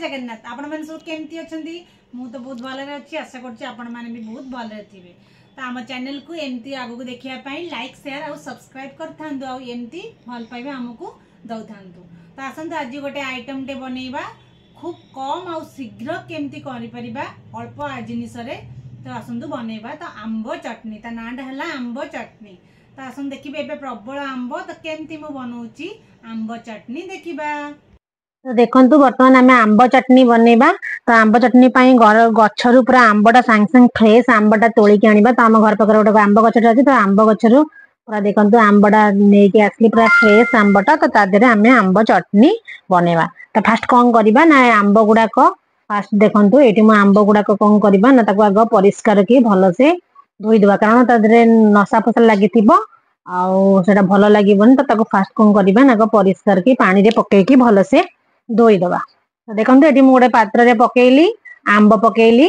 जगन्नाथ आपण मैंने सब केमती अच्छा मु तो बहुत भल अच्छी आशा कर भी बहुत भल थे तो आम चैनल को एमती आग को देखापी लाइक शेयर और सब्सक्राइब करमती भल पाइबा आमको दौ था तो आसतु आज गोटे आइटम टे बनइबा खूब कम आ शीघ्र केमती करिपरिबा अल्प जिनिस तो आसतु बनइबा तो आंब चटनी ता नाटा है आंब चटनी तो आसतु देखिए एबे प्रबल आंब तो केमती मु बनाऊची आंब चटनी देखिबा। तो देखंतु बर्तमान आम आंब चटनी बनइबा तो आंब चटनी गछरु पूरा आंबटा सांग सांग फ्रेश आंबटा तोलिक आनिबा तो आम घर पाखर गोटे आंब गछटा अछि तो आंब गछरु पूरा देखंतु आंबटा नेकी आसली पूरा फ्रेश आंबटा तो ता देरे आम आंब चटनी बनइबा। तो फास्ट कोन करबा ना आंब गुडाक फास्ट देखंतु एटी मु आंब गुडाक कोन करबा ना ताको आग परिष्कार की भलो से धोई देबा कारण ता देरे नसा फसा लागिथिबो आउ सेटा भलो लागिबोनी तो ताको फास्ट कोन करबा ना परिष्कार की पानी रे पके की भलो से धोई दबा। तो देखंतु एटी मु गोटे पात्र रे पकेइली आंब पकेइली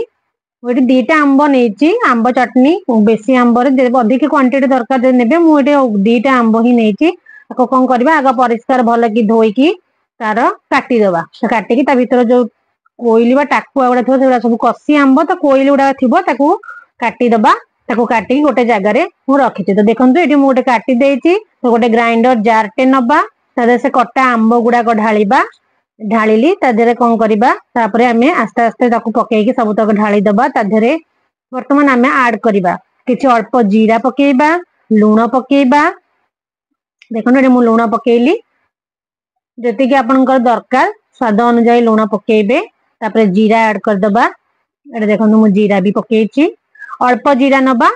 एटी दीटा आंब नेची आंब चटनी बेसी आंब रे अधिक क्वांटिटी दरकार नेबे मु एटी दीटा आंब ही नेची ताको कोन करबा आगा परिष्कार भलो की धोई की तार काटी दबा तो काटी की ता भीतर जो कोइली बा टाकुआ गुडा थो सेडा सब कसी आंब तो कोइली गुडा थिबो ताको काटी दबा ताको काटी गोटे जगह रे मु रखिछि। तो देखंतु एटी मु गोटे काटी देइछि तो गोटे ग्राइंडर जार टे नबा तादे से कटा आंब गुडा को ढालिबा ढालिली तादेरे कोन करबा तापरे आमे आस्ते आस्ते ताको पकेई की सब तक ढाली दबा तादेरे वर्तमान आमे ऐड करबा किछि अल्प जीरा पकेइबा लूण पकेइबा देखंतु एटी मु लूण पकेइली जति कि आपनकर दरकार स्वाद अनुसार लूण पकेइबे तापरे जीरा ऐड कर दबा एटा देखंतु मु जीरा भी पकेइछि अल्प जीरा नबा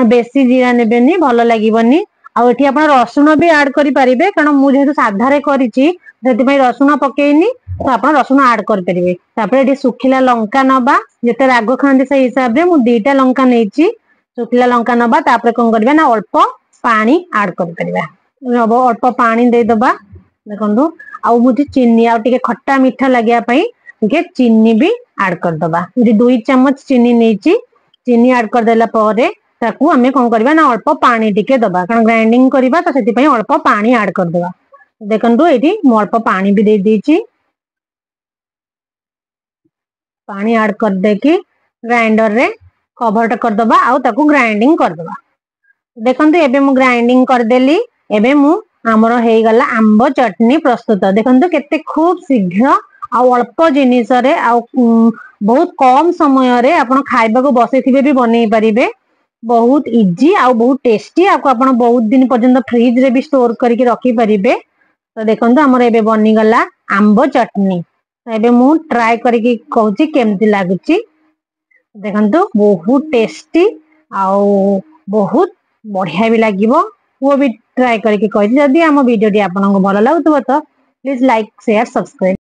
बेसी जीरा नेबेनी भलो लागिबोनी आ एठी आपण रसुण भी ऐड करि परिबे कारण मु जेहेतु साधा रे करिछि जति पई रसुण पकेइनी तो आपण रसुण ऐड कर परिबे। तापरे एठी सुखिला लंका नबा जते रागो खांदे से हिसाब रे मु दीटा लंका नेछि सुखिला लंका नबा तापरे कोन करबा ना अल्प पानी ऐड कर परिबा नबो अल्प पानी दे दबा देखंतु आ मुझे चीनी आ टिके खट्टा मीठा लगिया पई टिके चीनी भी ऐड कर दबा एठी 2 चम्मच चीनी नेछि चीनी ऐड कर देला परे ताकू हमें कोन करबा ना अल्प पानी टिके दबा कारण ग्राइंडिंग करबा तो सेति पई अल्प पानी ऐड कर दबा। देखंतु एठी मु अल्प पानी भी दे देछि पानी ऐड कर दे की ग्राइंडर रे कवर कर दबा आ ताकू ग्राइंडिंग कर दबा। देखंतु एबे मु ग्राइंडिंग कर देली एबे मु हमर हे गला आंब चटनी प्रस्तुत। देखंतु केते खूब शीघ्र आ अल्प जिनिस रे आ बहुत कम समय रे आपण खाइबा को बसेथिबे भी बनै परिबे बहुत इजी आ बहुत टेस्टी आपको आपण बहुत दिन पर्यंत फ्रिज रे भी स्टोर करके रखी परिबे। तो देखंतु हमर एबे बनी गला आंब चटनी तो एबे मु ट्राई करके कहूची केमती लागुची देखंतु बहुत टेस्टी आ बहुत बढ़िया भी लागिबो वो भी ट्राई करके कहि जदी हम वीडियो टी आपन को भलो लागुतबो तो प्लीज लाइक शेयर सब्सक्राइब।